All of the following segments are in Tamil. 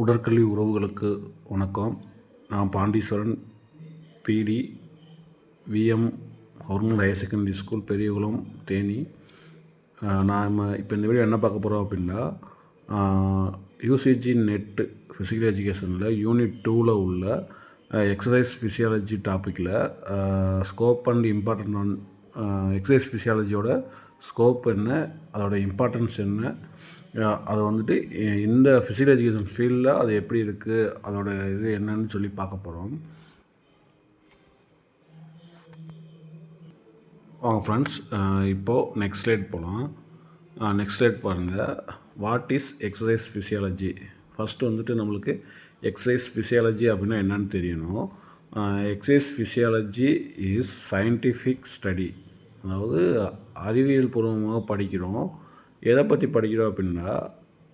உடற்கல்வி உறவுகளுக்கு வணக்கம். நான் Pandeeswaran, PD, VM government higher secondary school, Periyakulam, Theni. நாம் இப்போ இந்த வீடியோ என்ன பார்க்க போகிறோம் அப்படின்னா, யூசிஜி நெட்டு ஃபிசிக்கல் எஜுகேஷனில் யூனிட் 2ல் உள்ள எக்ஸசைஸ் ஃபிசியாலஜி டாப்பிக்கில் ஸ்கோப் அண்ட் இம்பார்ட்டன்ட் ஆன் எக்ஸசைஸ் ஃபிசியாலஜியோட ஸ்கோப் என்ன, அதோட இம்பார்ட்டன்ஸ் என்ன, அதை வந்துட்டு இந்த ஃபிசிக்கல் எஜுகேஷன் ஃபீல்டில் அது எப்படி இருக்குது, அதோட இது என்னன்னு சொல்லி பார்க்க போகிறோம். வாங்க ஃப்ரெண்ட்ஸ், இப்போது நெக்ஸ்ட் ஸ்லைட் போகலாம். நெக்ஸ்ட் ஸ்லைட் பாருங்கள். What is exercise physiology? First வந்துட்டு நம்மளுக்கு எக்ஸசைஸ் ஃபிசியாலஜி அப்படின்னா என்னன்னு தெரியணும். Exercise physiology is scientific study, அதாவது அறிவியல் பூர்வமாக படிக்கிறோம். எதை பற்றி படிக்கிறோம் அப்படின்னா,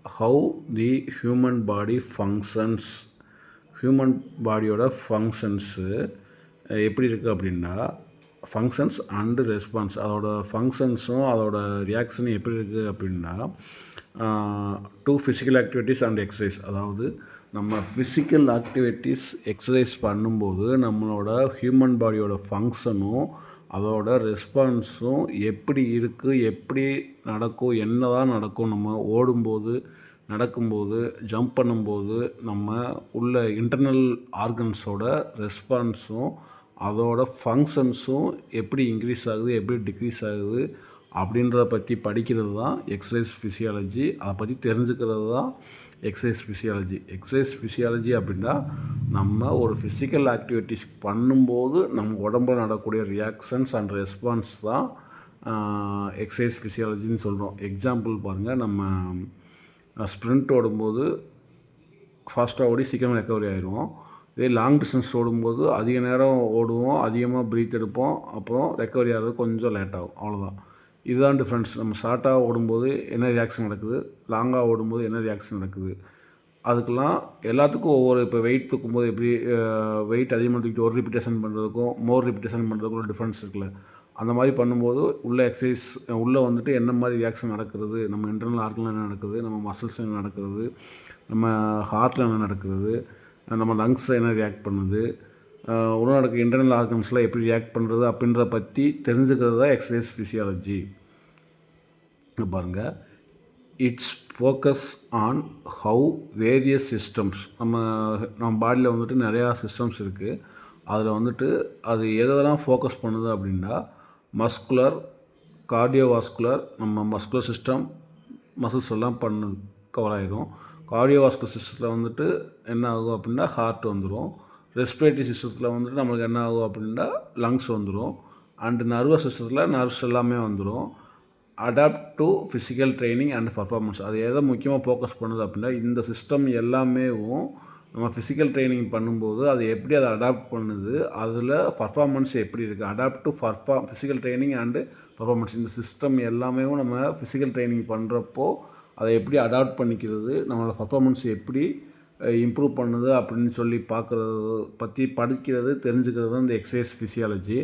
how the human body functions, human பாடியோட ஃபங்க்ஷன்ஸு எப்படி இருக்குது அப்படின்னா, ஃபங்க்ஷன்ஸ் அண்டு ரெஸ்பான்ஸ், அதோட ஃபங்க்ஷன்ஸும் அதோட ரியாக்ஷனும் எப்படி இருக்குது அப்படின்னா, do physical activities and exercise, அதாவது நம்ம ஃபிசிக்கல் ஆக்டிவிட்டீஸ் எக்ஸசைஸ் பண்ணும்போது நம்மளோட ஹியூமன் பாடியோட ஃபங்க்ஷனும் அதோட ரெஸ்பான்ஸும் எப்படி இருக்குது, எப்படி நடக்கும், என்ன தான் நடக்கும், நம்ம ஓடும்போது, நடக்கும்போது, ஜம்ப் பண்ணும்போது நம்ம உள்ள இன்டர்னல் ஆர்கன்ஸோட ரெஸ்பான்ஸும் அதோட ஃபங்க்ஷன்ஸும் எப்படி இன்க்ரீஸ் ஆகுது, எப்படி டிக்ரீஸ் ஆகுது அப்படின்றத பற்றி படிக்கிறது தான் எக்ஸசைஸ் ஃபிசியாலஜி. அதை பற்றி தெரிஞ்சுக்கிறது தான் எக்ஸசைஸ் ஃபிசியாலஜி. எக்ஸசைஸ் ஃபிசியாலஜி அப்படின்னா, நம்ம ஒரு ஃபிசிக்கல் ஆக்டிவிட்டிஸ் பண்ணும்போது நம்ம உடம்புல நடக்கக்கூடிய ரியாக்ஷன்ஸ் அண்ட் ரெஸ்பான்ஸ் தான் எக்ஸசைஸ் ஃபிசியாலஜின்னு சொல்கிறோம். எக்ஸாம்பிள் பாருங்கள், நம்ம ஸ்ப்ரிண்ட் ஓடும்போது ஃபாஸ்ட்டாக ஓடி சீக்கிரம் ரெக்கவரி ஆகிடுவோம். இதே லாங் டிஸ்டன்ஸ் ஓடும்போது அதிக நேரம் ஓடுவோம், அதிகமாக ப்ரீத் எடுப்போம், அப்புறம் ரெக்கவரி ஆகிறது கொஞ்சம் லேட் ஆகும், அவ்வளோதான். இதுதான் டிஃப்ரென்ஸ். நம்ம ஷார்ட்டாக ஓடும்போது என்ன ரியாக்ஷன் நடக்குது, லாங்காக ஓடும்போது என்ன ரியாக்ஷன் நடக்குது, அதுக்கெல்லாம் எல்லாத்துக்கும் ஒவ்வொரு, இப்போ வெயிட் தூக்கும்போது எப்படி வெயிட் அதிகமாக தூக்கிட்டு ஒரு ரிப்பிட்டேஷன் பண்ணுறதுக்கும் மோர் ரிப்பிட்டேஷன் பண்ணுறதுக்கும் ஒரு டிஃப்ரென்ஸ் இருக்குல்ல, அந்த மாதிரி பண்ணும்போது உள்ள எக்ஸசைஸ் உள்ளே வந்துட்டு என்ன மாதிரி ரியாக்ஷன் நடக்கிறது, நம்ம இன்டர்னல் ஆர்கனில் என்ன நடக்குது, நம்ம மசில்ஸ் என்ன நடக்கிறது, நம்ம ஹார்ட்டில் என்ன நடக்கிறது, நம்ம லங்ஸில் என்ன ரியாக்ட் பண்ணுது, உள்ள நடக்க இன்டர்னல் ஆர்கன்ஸில் எப்படி ரியாக்ட் பண்ணுறது அப்படின்றத பற்றி தெரிஞ்சுக்கிறது தான் எக்ஸசைஸ் ஃபிசியாலஜி. பாருங்கள், it's focus on how various systems, நம்ம பாடியில் வந்துட்டு நிறையா சிஸ்டம்ஸ் இருக்குது. அதில் வந்துட்டு அது எதெல்லாம் ஃபோக்கஸ் பண்ணுது அப்படின்னா, மஸ்குலர், கார்டியோவாஸ்குலர், நம்ம மஸ்குலர் சிஸ்டம், மசில்ஸ் எல்லாம் கவர் ஆகிடும். கார்டியோவாஸ்குலர் சிஸ்டத்தில் வந்துட்டு என்ன ஆகும் அப்படின்னா ஹார்ட் வந்துடும். ரெஸ்பிரேட்டரி சிஸ்டத்தில் வந்துட்டு நம்மளுக்கு என்ன ஆகும் அப்படின்னா லங்ஸ் வந்துடும். அண்டு நர்வஸ் சிஸ்டத்தில் நர்வ்ஸ் எல்லாமே வந்துடும். Adapt to physical training and performance, அது எதை முக்கியமாக ஃபோக்கஸ் பண்ணுது அப்படின்னா, இந்த சிஸ்டம் எல்லாமேவும் நம்ம ஃபிசிக்கல் ட்ரைனிங் பண்ணும்போது அது எப்படி அதை அடாப்ட் பண்ணுது, அதில் பர்ஃபார்மன்ஸ் எப்படி இருக்குது, adapt to physical training and performance, இந்த சிஸ்டம் எல்லாமே நம்ம ஃபிசிக்கல் ட்ரைனிங் பண்ணுறப்போ அதை எப்படி அடாப்ட் பண்ணிக்கிறது, நம்மளோட பர்ஃபார்மன்ஸ் எப்படி இம்ப்ரூவ் பண்ணுது அப்படின்னு சொல்லி பார்க்குறது பற்றி படிக்கிறது, தெரிஞ்சுக்கிறது தான் இந்த எக்ஸசைஸ் ஃபிசியாலஜி.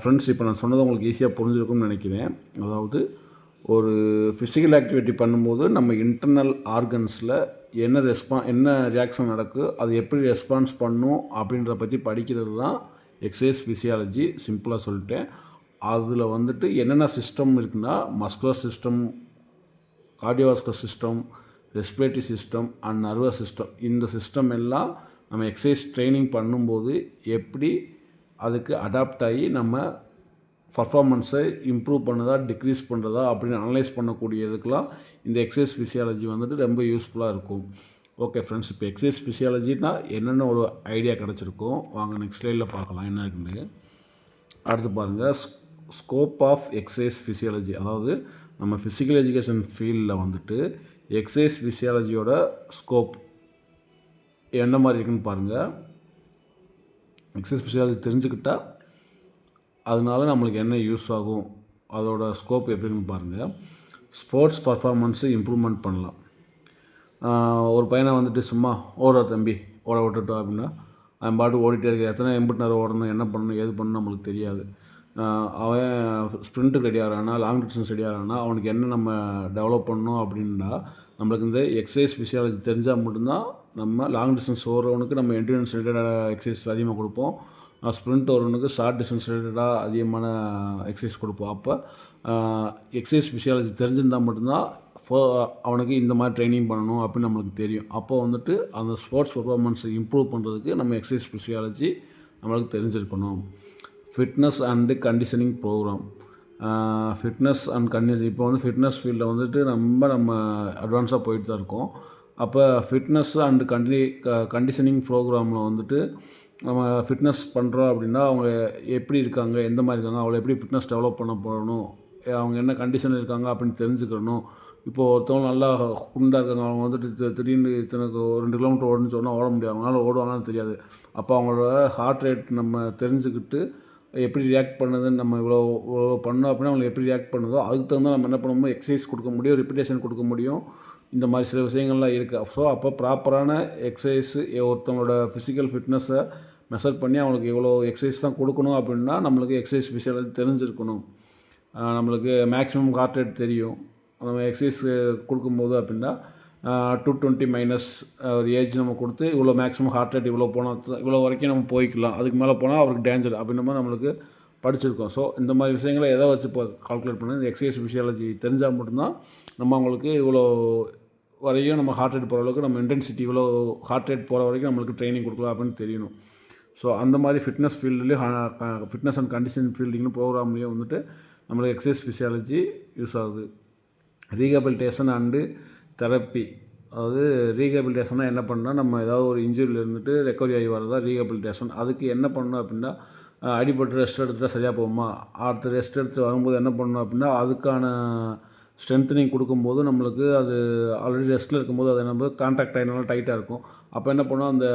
ஃப்ரெண்ட்ஸ், இப்போ நான் சொன்னது உங்களுக்கு ஈஸியாக புரிஞ்சிருக்கும்னு நினைக்கிறேன். அதாவது ஒரு ஃபிசிக்கல் ஆக்டிவிட்டி பண்ணும்போது நம்ம இன்டர்னல் ஆர்கன்ஸில் என்ன ரியாக்ஷன் நடக்குது, அது எப்படி ரெஸ்பான்ஸ் பண்ணும் அப்படின்றத பற்றி படிக்கிறது தான் எக்ஸசைஸ் ஃபிசியாலஜி. சிம்பிளாக சொல்லிட்டேன். அதில் வந்துட்டு என்னென்ன சிஸ்டம் இருக்குன்னா, muscular system, cardiovascular system, respiratory system and nervous system, இந்த சிஸ்டம் எல்லாம் நம்ம எக்ஸசைஸ் ட்ரைனிங் பண்ணும்போது எப்படி அதுக்கு அடாப்ட் ஆகி நம்ம பர்ஃபார்மன்ஸை இம்ப்ரூவ் பண்ணுறதா டிக்ரீஸ் பண்ணுறதா அப்படின்னு அனலைஸ் பண்ணக்கூடியதுக்கெலாம் இந்த எக்ஸசைஸ் ஃபிசியாலஜி வந்துட்டு ரொம்ப யூஸ்ஃபுல்லாக இருக்கும். ஓகே ஃப்ரெண்ட்ஸ், இப்போ எக்ஸசைஸ் ஃபிசியாலஜினா என்னென்ன ஒரு ஐடியா கிடச்சிருக்கும். வாங்க நெக்ஸ்ட் ஸ்லைடில் பார்க்கலாம் என்ன இருக்குன்னு. அடுத்து பாருங்கள், ஸ்கோப் ஆஃப் எக்ஸசைஸ் ஃபிசியாலஜி, அதாவது நம்ம ஃபிசிக்கல் எஜுகேஷன் ஃபீல்டில் வந்துட்டு எக்ஸசைஸ் ஃபிசியாலஜியோட ஸ்கோப் என்ன மாதிரி இருக்குன்னு பாருங்கள். எக்ஸசைஸ் ஃபிசியாலஜி தெரிஞ்சுக்கிட்டால் அதனால நம்மளுக்கு என்ன யூஸ் ஆகும், அதோட ஸ்கோப் எப்படின்னு பாருங்கள். ஸ்போர்ட்ஸ் பர்ஃபார்மன்ஸு இம்ப்ரூவ்மெண்ட் பண்ணலாம். ஒரு பையனை வந்துட்டு சும்மா ஓடுற தம்பி ஓட விட்டுட்டோம் அப்படின்னா அவன் பாட்டு ஓடிட்டே இருக்க, எத்தனை எம்பிட்டு நேரம் ஓடணும், என்ன பண்ணணும், ஏது பண்ணணும் நம்மளுக்கு தெரியாது. அவன் ஸ்ப்ரிண்ட்டுக்கு ரெடி ஆகிறானா, லாங் டிஸ்டன்ஸ் ரெடி ஆகிறானா, அவனுக்கு என்ன நம்ம டெவலப் பண்ணணும் அப்படின்னா, நம்மளுக்கு இந்த எக்ஸசைஸ் ஃபிசியாலஜி தெரிஞ்சால் மட்டும்தான் நம்ம லாங் டிஸ்டன்ஸ் ஓடுறவனுக்கு நம்ம என்ட்ரன்ஸ் ரிலேட்டட் எக்ஸசைஸ் அதிகமாக கொடுப்போம். ஸ்ப்ரிண்ட் ஓடுறவனுக்கு ஷார்ட் டிஸ்டன்ஸ் ரிலேட்டடாக அதிகமான எக்ஸசைஸ் கொடுப்போம். அப்போ எக்ஸசைஸ் ஃபிசியாலஜி தெரிஞ்சிருந்தால் மட்டும்தான் அவனுக்கு இந்த மாதிரி ட்ரைனிங் பண்ணணும் அப்படின்னு நம்மளுக்கு தெரியும். அப்போ வந்துட்டு அந்த ஸ்போர்ட்ஸ் பெர்ஃபார்மன்ஸை இம்ப்ரூவ் பண்ணுறதுக்கு நம்ம எக்ஸசைஸ் ஃபிசியாலஜி நம்மளுக்கு தெரிஞ்சிருக்கணும். Fitness and conditioning program. Fitness and condition இப்போ வந்து ஃபிட்னஸ் ஃபீல்டில் வந்துட்டு நம்ம அட்வான்ஸாக போயிட்டு தான் இருக்கோம். அப்போ ஃபிட்னஸ் அண்டு கண்டிஷனிங் ப்ரோக்ராமில் வந்துட்டு நம்ம ஃபிட்னஸ் பண்ணுறோம் அப்படின்னா அவங்க எப்படி இருக்காங்க, எந்த மாதிரி இருக்காங்க, அவளை எப்படி ஃபிட்னஸ் டெவலப் பண்ண போகணும், அவங்க என்ன கண்டிஷனில் இருக்காங்க அப்படின்னு தெரிஞ்சுக்கணும். இப்போது ஒருத்தவங்க நல்லா குண்டாக இருக்காங்க, அவங்க வந்துட்டு திடீர்னு இத்தனைக்கு 2 கிலோமீட்டர் ஓடுன்னு சொன்னால் ஓட முடியாது, அவங்களால ஓடுவாங்கன்னு தெரியாது. அப்போ அவங்களோட ஹார்ட் ரேட் நம்ம தெரிஞ்சுக்கிட்டு எப்படி ரியாக்ட் பண்ணுதுன்னு நம்ம இவ்வளோ பண்ணோம் அப்படின்னா அவங்களுக்கு எப்படி ரியாக்ட் பண்ணுதோ அதுக்கு தகுந்த நம்ம என்ன பண்ணணும், எக்ஸசைஸ் கொடுக்க முடியும், ரிப்பிட்டேஷன் கொடுக்க முடியும். இந்த மாதிரி சில விஷயங்கள்லாம் இருக்குது. ஸோ அப்போ ப்ராப்பரான எக்ஸசைஸு ஒருத்தவங்களோட ஃபிசிக்கல் ஃபிட்னஸை மெஷர் பண்ணி அவங்களுக்கு இவ்வளோ எக்ஸசைஸ் தான் கொடுக்கணும் அப்படின்னா நம்மளுக்கு எக்ஸசைஸ் ஃபிசியாலஜி தெரிஞ்சிருக்கணும். நம்மளுக்கு மேக்ஸிமம் ஹார்ட் ரேட் தெரியும். நம்ம எக்ஸசைஸ் கொடுக்கும்போது அப்படின்னா 220 மைனஸ் ஒரு ஏஜ் நம்ம கொடுத்து இவ்வளோ மேக்ஸிமம் ஹார்ட் ரேட் இவ்வளோ போனால் இவ்வளோ வரைக்கும் நம்ம போய்க்கலாம், அதுக்கு மேலே போனால் அவருக்கு டேஞ்சர் அப்படின்ற மாதிரி நம்மளுக்கு படிச்சிருக்கோம். ஸோ இந்த மாதிரி விஷயங்களை எதை வச்சு இப்போ கால்குலேட் பண்ணி இந்த எக்ஸசைஸ் ஃபிசியாலஜி தெரிஞ்சால் மட்டும்தான் நம்ம அவங்களுக்கு இவ்வளோ வரையும் நம்ம ஹார்ட் ரேட் போகிற அளவுக்கு நம்ம இன்டென்சிட்டி இவ்வளோ ஹார்ட் ரேட் போகிற வரைக்கும் நம்மளுக்கு ட்ரைனிங் கொடுக்கலாம் அப்படின்னு தெரியணும். ஸோ அந்த மாதிரி ஃபிட்னஸ் ஃபீல்டுலேயும் ஃபிட்னஸ் அண்ட் கண்டிஷன் ஃபீல்டிங்னு ப்ரோக்ராம்லேயும் வந்துட்டு நம்மளுக்கு எக்ஸசைஸ் ஃபிசியாலஜி யூஸ் ஆகுது. Rehabilitation and therapy. அதாவது ரீஹபிலிட்டேஷனாக என்ன பண்ணால் நம்ம ஏதாவது ஒரு இன்ஜுரியில் இருந்துட்டு ரெக்கவரி ஆகி வரதா ரீஹபிலிட்டேஷன். அதுக்கு என்ன பண்ணணும் அப்படின்னா அடிபட்டு ரெஸ்ட் எடுத்துகிட்டா சரியாக போகுமா, அடுத்து ரெஸ்ட் எடுத்துகிட்டு வரும்போது என்ன பண்ணணும் அப்படின்னா அதுக்கான ஸ்ட்ரென்த்னிங் கொடுக்கும்போது நம்மளுக்கு அது ஆல்ரெடி ரெஸ்ட்டில் இருக்கும்போது அது நம்ம கான்டாக்ட் ஆகினாலும் டைட்டாக இருக்கும். அப்போ என்ன பண்ணோம், அந்த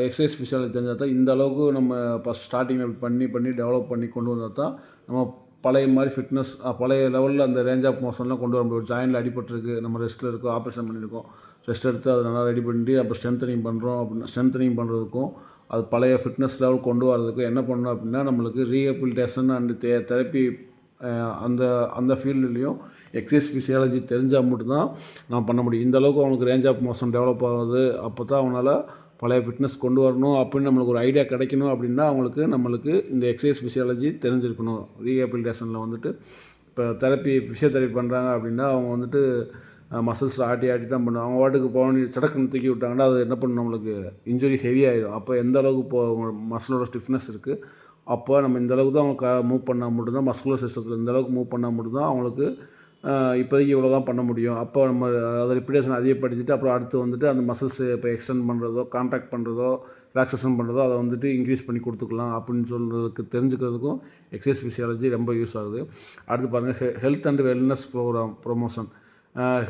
எக்ஸசைஸ் ஃபிசியாலஜி தெரிஞ்சால் தான் இந்த அளவுக்கு நம்ம ஃபஸ்ட் ஸ்டார்டிங்கில் பண்ணி டெவலப் பண்ணி கொண்டு வந்தால் தான் நம்ம பழைய மாதிரி ஃபிட்னஸ் பழைய லெவலில் அந்த ரேஞ்ச் ஆஃப் மோஷன்லாம் கொண்டு வர முடியும். ஜாயினில் அடிபட்டுருக்கு, நம்ம ரெஸ்ட்டில் இருக்கோம், ஆப்ரேஷன் பண்ணியிருக்கோம், ரெஸ்ட் எடுத்து அதை நல்லா ரெடி பண்ணி அப்போ ஸ்ட்ரென்த்தனிங் பண்ணுறோம் அப்படின்னா ஸ்ட்ரென்த்தனிங் பண்ணுறதுக்கும் அது பழைய ஃபிட்னஸ் லெவல் கொண்டு வரதுக்கும் என்ன பண்ணணும் அப்படின்னா நம்மளுக்கு ரீஹபிலிட்டேஷன் அண்டு தெரப்பி அந்த ஃபீல்டுலேயும் எக்ஸசைஸ் ஃபிசியாலஜி தெரிஞ்சால் மட்டும்தான் நம்ம பண்ண முடியும். இந்தளவுக்கு அவனுக்கு ரேஞ்ச் ஆஃப் மோஷன் டெவலப் ஆகுது, அப்போ தான் அவனால் பழைய ஃபிட்னஸ் கொண்டு வரணும் அப்படின்னு நம்மளுக்கு ஒரு ஐடியா கிடைக்கணும் அப்படின்னா நம்மளுக்கு இந்த எக்ஸசைஸ் ஃபிசியாலஜி தெரிஞ்சிருக்கணும். ரீஹபிலிட்டேஷனில் வந்துட்டு இப்போ ஃபிசியோதெரப்பி பண்ணுறாங்க அப்படின்னா அவங்க வந்துட்டு மசில்ஸ் ஆட்டி தான் பண்ணுவாங்க. அவங்க வாட்டுக்கு போகணும் சடக்குன்னு தூக்கி விட்டாங்கன்னா அது என்ன பண்ணணும், நம்மளுக்கு இன்ஜுரி ஹெவி ஆகிடும். அப்போ எந்த அளவுக்கு மசிலோட ஸ்டிஃப்னஸ் இருக்குது, அப்போ நம்ம இந்த அளவுக்கு தான் அவங்க மூவ் பண்ணால் மட்டும்தான் மஸ்குலர் சிஸ்டத்தில் இந்த அளவுக்கு மூவ் பண்ணால் மட்டும்தான் அவங்களுக்கு இப்போதைக்கு இவ்வளோ தான் பண்ண முடியும். அப்போ நம்ம அதை ரிப்பிட்டேஷன் அதிகப்படுத்திட்டு அப்புறம் அடுத்து வந்துட்டு அந்த மசில்ஸ் இப்போ எக்ஸ்டெண்ட் பண்ணுறதோ கான்ட்ராக்ட் பண்ணுறதோ ரிலாக்ஸேஷன் பண்ணுறதோ அதை வந்துட்டு இன்க்ரீஸ் பண்ணி கொடுத்துக்கலாம் அப்படின்னு சொல்கிறதுக்கு தெரிஞ்சுக்கிறதுக்கும் எக்ஸசைஸ் ஃபிசியாலஜி ரொம்ப யூஸ் ஆகுது. அடுத்து பாருங்கள் ஹெல்த் அண்ட் வெல்னஸ் ப்ரொமோஷன்.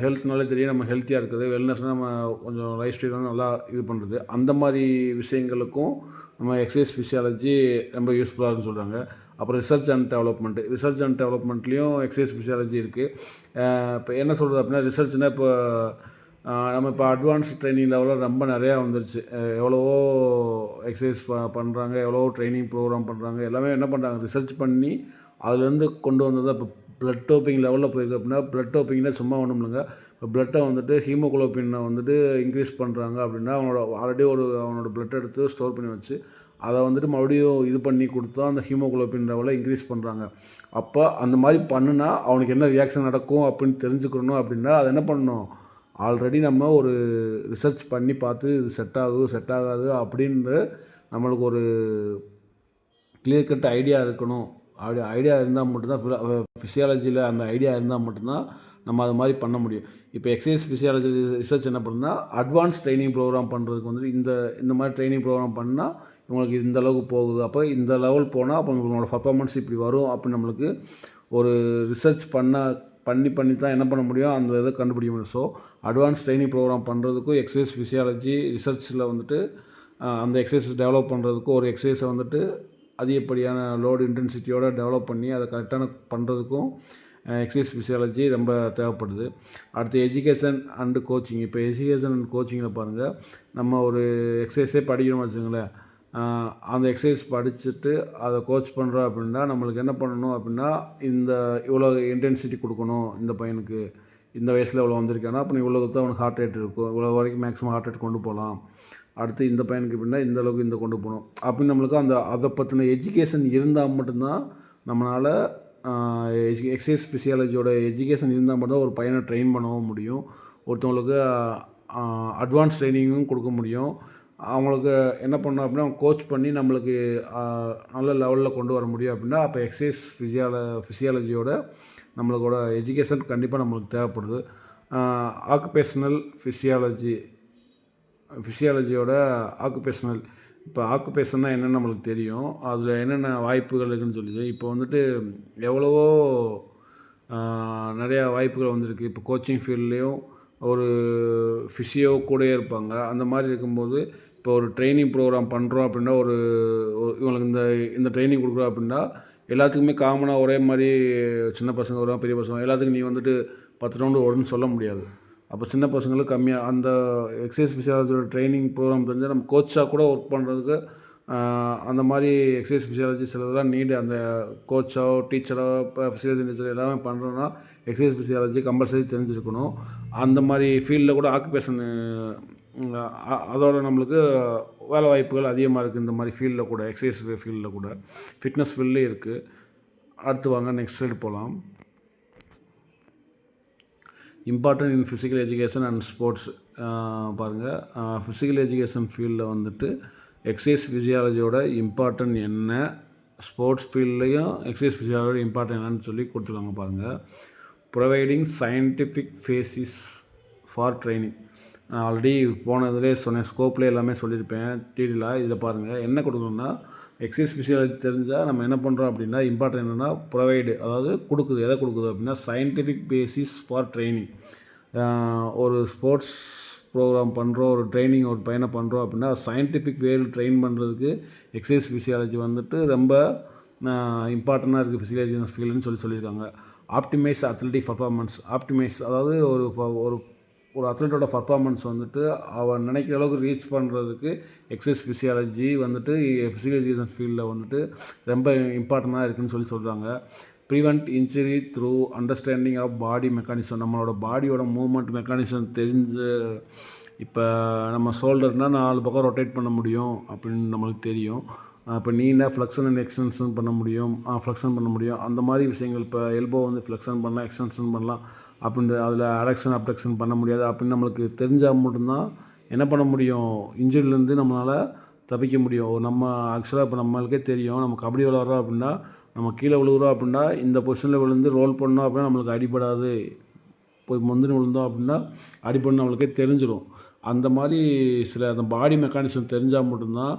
ஹெல்த்னாலே தெரியும் நம்ம ஹெல்த்தியாக இருக்குது, வெல்னஸ்னால் நம்ம கொஞ்சம் லைஃப் ஸ்டைல் வந்து நல்லா இது பண்ணுறது, அந்த மாதிரி விஷயங்களுக்கும் நம்ம எக்ஸசைஸ் ஃபிசியாலஜி ரொம்ப யூஸ்ஃபுல்லாக இருக்குன்னு சொல்கிறாங்க. அப்புறம் ரிசர்ச் அண்ட் டெவலப்மெண்ட்லேயும் எக்ஸசைஸ் ஃபிசியாலஜி இருக்குது. இப்போ என்ன சொல்கிறது அப்படின்னா ரிசர்ச்னால் இப்போ நம்ம இப்போ அட்வான்ஸ் ட்ரைனிங் லெவலில் ரொம்ப நிறையா வந்துருச்சு. எவ்வளவோ எக்ஸசைஸ் பண்ணுறாங்க, எவ்வளவோ ட்ரைனிங் ப்ரோக்ராம் பண்ணுறாங்க, எல்லாமே என்ன பண்ணுறாங்க ரிசர்ச் பண்ணி அதுலேருந்து கொண்டு வந்தது. இப்போ ப்ளட் டோப்பிங் லெவலில் போயிருக்கு அப்படின்னா ப்ளட் டோப்பிங்னா சும்மா ஒன்றும் இல்லைங்க. இப்போ ப்ளட்டை வந்துட்டு ஹீமோகுளோபினை வந்துட்டு இன்க்ரீஸ் பண்ணுறாங்க அப்படின்னா ஆல்ரெடி அவனோட ப்ளட் எடுத்து ஸ்டோர் பண்ணி வச்சு அதை வந்துட்டு மறுபடியும் இது பண்ணி கொடுத்தா அந்த ஹீமோகுளோபின் லெவலை இன்க்ரீஸ் பண்ணுறாங்க. அப்போ அந்த மாதிரி பண்ணுனா அவனுக்கு என்ன ரியாக்ஷன் நடக்கும் அப்படின்னு தெரிஞ்சுக்கணும் அப்படின்னா அது என்ன பண்ணணும், ஆல்ரெடி நம்ம ஒரு ரிசர்ச் பண்ணி பார்த்து இது செட் ஆகாது அப்படின்னு நம்மளுக்கு ஒரு கிளியர் கட் ஐடியா இருக்கணும். அப்படி ஐடியா இருந்தால் மட்டும்தான் ஃபிசியாலஜியில் அந்த ஐடியா இருந்தால் மட்டும்தான் நம்ம அது மாதிரி பண்ண முடியும். இப்போ எக்ஸசைஸ் ஃபிசியாலஜி ரிசர்ச் என்ன பண்ணுன்னா அட்வான்ஸ் ட்ரைனிங் ப்ரோக்ராம் பண்ணுறதுக்கு வந்துட்டு இந்த மாதிரி ட்ரைனிங் ப்ரோக்ராம் பண்ணால் இவங்களுக்கு இந்த அளவுக்கு போகுது, அப்போ இந்த லெவல் போனால் அப்போ உங்களோட பர்ஃபார்மன்ஸ் இப்படி வரும் அப்படின்னு நம்மளுக்கு ஒரு ரிசர்ச் பண்ணி தான் என்ன பண்ண முடியும், அந்த இதை கண்டுபிடிக்க முடியும். ஸோ அட்வான்ஸ் ட்ரைனிங் ப்ரோக்ராம் பண்ணுறதுக்கும் எக்ஸசைஸ் ஃபிசியாலஜி ரிசர்ச்சில் வந்துட்டு அந்த எக்ஸசைஸ் டெவலப் பண்ணுறதுக்கும் ஒரு எக்ஸசைஸை வந்துட்டு அதிகப்படியான லோடு இன்டென்சிட்டியோடு டெவலப் பண்ணி அதை கரெக்டான பண்ணுறதுக்கும் எக்ஸசைஸ் ஃபிசியாலஜி ரொம்ப தேவைப்படுது. அடுத்து எஜுகேஷன் அண்டு கோச்சிங். இப்போ எஜுகேஷன் அண்ட் கோச்சிங்கில் பாருங்கள், நம்ம ஒரு எக்ஸசைஸே படிக்கணும்னு வச்சுங்களேன், அந்த எக்ஸசைஸ் படிச்சுட்டு அதை கோச் பண்ணுறோம் அப்படின்னா நம்மளுக்கு என்ன பண்ணணும் அப்படின்னா இவ்வளோ இன்டென்சிட்டி கொடுக்கணும் இந்த பையனுக்கு, இந்த வயசில் இவ்வளோ வந்திருக்கானா, அப்போ நீ இவ்வளோ தான் அவனுக்கு ஹார்ட் ரேட் இருக்கும், இவ்வளோ வரைக்கும் மேக்ஸிமம் ஹார்ட் ரேட் கொண்டு போகலாம், அடுத்து இந்த பையனுக்கு எப்படின்னா இந்த அளவுக்கு இந்த கொண்டு போகணும் அப்படின்னு நம்மளுக்கு அதை பற்றின எஜுகேஷன் இருந்தால் மட்டும்தான் நம்மளால் எக்ஸசைஸ் ஃபிசியாலஜியோட எஜுகேஷன் இருந்தால் மட்டும்தான் ஒரு பையனை ட்ரெயின் பண்ணவும் முடியும், ஒருத்தவங்களுக்கு அட்வான்ஸ் ட்ரைனிங்கும் கொடுக்க முடியும். அவங்களுக்கு என்ன பண்ணணும் அப்படின்னா கோச் பண்ணி நம்மளுக்கு நல்ல லெவலில் கொண்டு வர முடியும் அப்படின்னா அப்போ எக்ஸசைஸ் ஃபிசியாலஜியோட நம்மளோட எஜுகேஷன் கண்டிப்பாக நம்மளுக்கு தேவைப்படுது. ஆக்குபேஷனல் ஃபிசியாலஜியோட ஆக்குபேஷனல், இப்போ ஆக்குபேஷன்னா என்னென்னு நம்மளுக்கு தெரியும், அதில் என்னென்ன வாய்ப்புகள் இருக்குதுன்னு சொல்லிது. இப்போ வந்துட்டு எவ்வளவோ நிறையா வாய்ப்புகள் வந்திருக்கு. இப்போ கோச்சிங் ஃபீல்ட்லேயும் ஒரு ஃபிசியோ கூடயே இருப்பாங்க. அந்த மாதிரி இருக்கும்போது இப்போ ஒரு ட்ரைனிங் ப்ரோக்ராம் பண்ணுறோம் அப்படின்னா இவங்களுக்கு இந்த ட்ரைனிங் கொடுக்குறோம் அப்படின்னா எல்லாத்துக்குமே காமனாக ஒரே மாதிரி சின்ன பசங்க வருவாங்க, பெரிய பசங்க எல்லாத்துக்கும் நீ வந்துட்டு 10 ரவுண்டு ஓடுன்னு சொல்ல முடியாது. அப்போ சின்ன பசங்களுக்கு கம்மியாக அந்த எக்ஸசைஸ் ஃபிசியாலஜியோட ட்ரைனிங் ப்ரோக்ராம் தெரிஞ்சால் நம்ம கோச்சாக கூட ஒர்க் பண்ணுறதுக்கு அந்த மாதிரி எக்ஸசைஸ் ஃபிசியாலஜி சிலதெல்லாம் நீடு. அந்த கோச்சோ டீச்சரோ இப்போ ஃபிசியாலஜி டீச்சர் எல்லாமே பண்ணுறோன்னா எக்ஸசைஸ் ஃபிசியாலஜி கம்பல்சரி தெரிஞ்சிருக்கணும். அந்த மாதிரி ஃபீல்டில் கூட ஆக்குபேஷன் அதோட நம்மளுக்கு வேலை வாய்ப்புகள் அதிகமாக இருக்குது. இந்த மாதிரி ஃபீல்டில் கூட எக்ஸசைஸ் ஃபீல்டில் கூட ஃபிட்னஸ் ஃபீல்ட்லேயும் இருக்குது. அடுத்து வாங்க நெக்ஸ்ட் சைடு போகலாம். Important in physical education and sports பாருங்கள். ஃபிசிக்கல் எஜுகேஷன் ஃபீல்டில் வந்துட்டு எக்ஸசைஸ் ஃபிசியாலஜியோட இம்பார்ட்டன்ட் என்ன, ஸ்போர்ட்ஸ் ஃபீல்ட்லேயும் எக்ஸசைஸ் ஃபிசியாலஜியோட இம்பார்ட்டன்ட் என்னன்னு சொல்லி கொடுத்துருக்காங்க பாருங்கள். Providing scientific basis for training. நான் ஆல்ரெடி போனதுலேயே சொன்னேன், ஸ்கோப்லேயே எல்லாமே சொல்லியிருப்பேன் டீடெயிலாக. இதில் பாருங்கள் என்ன கொடுக்கணும்னா எக்ஸசைஸ் ஃபிசியாலஜி தெரிஞ்சால் நம்ம என்ன பண்ணுறோம் அப்படின்னா இம்பார்ட்டன்ட் என்னென்னா ப்ரொவைடு, அதாவது கொடுக்குது. எதை கொடுக்குது அப்படின்னா சயின்டிஃபிக் பேசிஸ் ஃபார் ட்ரைனிங். ஒரு ஸ்போர்ட்ஸ் ப்ரோக்ராம் பண்ணுறோம், ஒரு ட்ரைனிங் ஒரு பையனை பண்ணுறோம் அப்படின்னா சயின்டிஃபிக் வேல் ட்ரெயின் பண்ணுறதுக்கு எக்ஸசைஸ் ஃபிசியாலஜி வந்துட்டு ரொம்ப இம்பார்ட்டண்ட்டாக இருக்குது ஃபிசியாலஜி ஃபீல்டுன்னு சொல்லியிருக்காங்க. Optimise athletic performance. ஆப்டிமைஸ் அதாவது ஒரு அத்லெட்டோட பர்ஃபார்மன்ஸ் வந்துட்டு அவன் நினைக்கிற அளவுக்கு ரீச் பண்ணுறதுக்கு எக்ஸசைஸ் ஃபிசியாலஜி வந்துட்டு ஃபிசிக்கல் எஜுகேஷன் ஃபீல்டில் வந்துட்டு ரொம்ப இம்பார்ட்டண்ட்டாக இருக்குதுன்னு சொல்கிறாங்க. Prevent injury through understanding of body mechanism. நம்மளோட பாடியோட மூவ்மெண்ட் மெக்கானிசம் தெரிஞ்சு, இப்போ நம்ம ஷோல்டர்னால் 4 பக்கம் ரொட்டேட் பண்ண முடியும் அப்படின்னு நம்மளுக்கு தெரியும். இப்போ நீனா ஃப்ளெக்ஷன் அண்ட் எக்ஸ்டென்ஷன் பண்ண முடியும், அந்த மாதிரி விஷயங்கள். இப்போ எல்போ வந்து ஃப்ளெக்ஷன் பண்ணலாம், எக்ஸ்டென்ஷன் பண்ணலாம் அப்படின்ற, அதில் அடக்ஷன் அப்டக்ஷன் பண்ண முடியாது அப்படின்னு நம்மளுக்கு தெரிஞ்சால் மட்டும்தான் என்ன பண்ண முடியும், இன்ஜுரிலேருந்து நம்மளால் தப்பிக்க முடியும். நம்ம ஆக்சுவலாக இப்போ நம்மளுக்கே தெரியும், நம்ம கபடி விளாட்றோம் அப்படின்னா நம்ம கீழே விழுகிறோம் அப்படின்னா இந்த பொசிஷனில் விழுந்து ரோல் பண்ணோம் அப்படின்னா நம்மளுக்கு அடிபடாது, போய் முந்தினு விழுந்தோம் அப்படின்னா அடிபடணும் நம்மளுக்கே தெரிஞ்சிடும். அந்த மாதிரி அந்த பாடி மெக்கானிசம் தெரிஞ்சால் மட்டும்தான்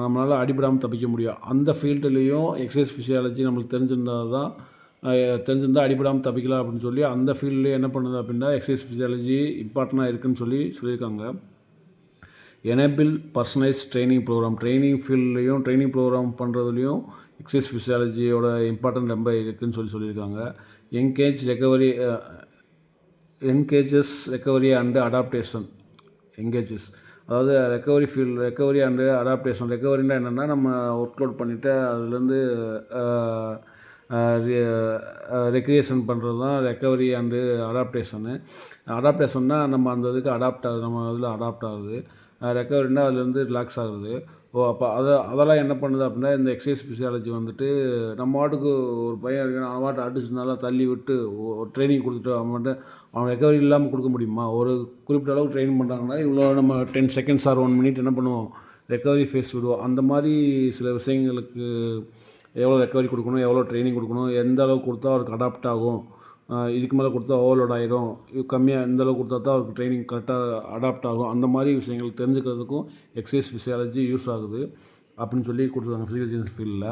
நம்மளால் அடிபடாமல் தப்பிக்க முடியும். அந்த ஃபீல்டுலேயும் எக்ஸசைஸ் ஃபிசியாலஜி நம்மளுக்கு தெரிஞ்சிருந்தால் அடிபடாமல் தப்பிக்கலாம் அப்படின்னு சொல்லி அந்த ஃபீல்ட்லேயே என்ன பண்ணுது அப்படின்னா எக்ஸசைஸ் ஃபிசியாலஜி இம்பார்ட்டண்ட்டாக இருக்குதுன்னு சொல்லியிருக்காங்க. Enable personalise training programme. Training ஃபீல்ட்லேயும் ட்ரைனிங் ப்ரோக்ராம் பண்ணுறதுலையும் எக்ஸசைஸ் ஃபிசியாலஜியோட இம்பார்ட்டன்ட் ரொம்ப இருக்குதுன்னு சொல்லியிருக்காங்க. Engages recovery and adaptation. அதாவது ரெக்கவரி அண்டு அடாப்டேஷன். ரெக்கவரின்னா என்னென்னா நம்ம ஒர்க் அவுட் பண்ணிவிட்டு அதுலேருந்து ரெக்ரியேஷன் பண்ணுறது தான் ரெக்கவரி அண்டு அடாப்டேஷனு. அடாப்டேஷன்னா நம்ம அந்த இதுக்கு நம்ம இதில் அடாப்ட் ஆகுது. ரெக்கவரின்னா அதுலேருந்து ரிலாக்ஸ் ஆகுது. அப்போ அதெல்லாம் என்ன பண்ணுது அப்படின்னா இந்த எக்ஸசைஸ் ஃபிசியாலஜி வந்துட்டு நம்ம வாட்டுக்கு ஒரு பையன் இருக்கான், அவன் வாட்டு அடிச்சுனால தள்ளி விட்டு ஒரு ட்ரைனிங் கொடுத்துட்டு அவன் ரெக்கவரி இல்லாமல் கொடுக்க முடியுமா? ஒரு குறிப்பிட்ட அளவுக்கு ட்ரெயின் பண்ணுறாங்கன்னா இவ்வளோ நம்ம 10 செகண்ட்ஸ் ஆர் 1 மினிட் என்ன பண்ணுவோம், ரெக்கவரி ஃபேஸ் விடுவோம். அந்த மாதிரி சில விஷயங்களுக்கு எவ்வளோ ரெக்கவரி கொடுக்கணும், எவ்வளோ ட்ரைனிங் கொடுக்கணும், எந்த அளவுக்கு கொடுத்தா அவருக்கு அடாப்ட் ஆகும், இதுக்கு மேலே கொடுத்தா ஓவர்லோட் ஆகிரும், கம்மியாக இந்த அளவுக்கு கொடுத்தா தான் அவருக்கு ட்ரைனிங் கரெக்டாக அடாப்ட் ஆகும். அந்த மாதிரி விஷயங்கள் தெரிஞ்சுக்கிறதுக்கும் எக்ஸசைஸ் ஃபிசியாலஜி யூஸ் ஆகுது அப்படின்னு சொல்லி கொடுத்துருக்காங்க ஃபிசிக்கல் ஃபீல்டில்.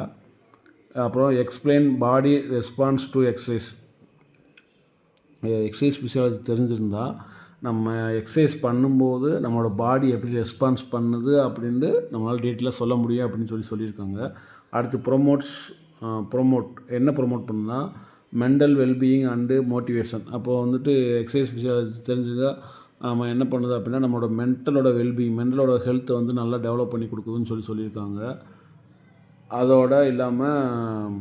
அப்புறம் explain body response to exercise. Exercise physiology தெரிஞ்சிருந்தால் நம்ம எக்ஸசைஸ் பண்ணும்போது நம்மளோட பாடி எப்படி ரெஸ்பான்ஸ் பண்ணுது அப்படின்ட்டு நம்மளால் டீட்டெயிலாக சொல்ல முடியும் அப்படின்னு சொல்லியிருக்காங்க. அடுத்து ப்ரொமோட் என்ன ப்ரொமோட் பண்ணுன்னா மென்டல் வெல்பீயிங் அண்டு மோட்டிவேஷன். அப்போது வந்துட்டு எக்ஸசைஸ் ஃபிசியாலஜி தெரிஞ்சுக்க நம்ம என்ன பண்ணுது அப்படின்னா நம்மளோட மென்டலோட ஹெல்த்தை வந்து நல்லா டெவலப் பண்ணி கொடுக்குதுன்னு சொல்லியிருக்காங்க. அதோடு இல்லாமல்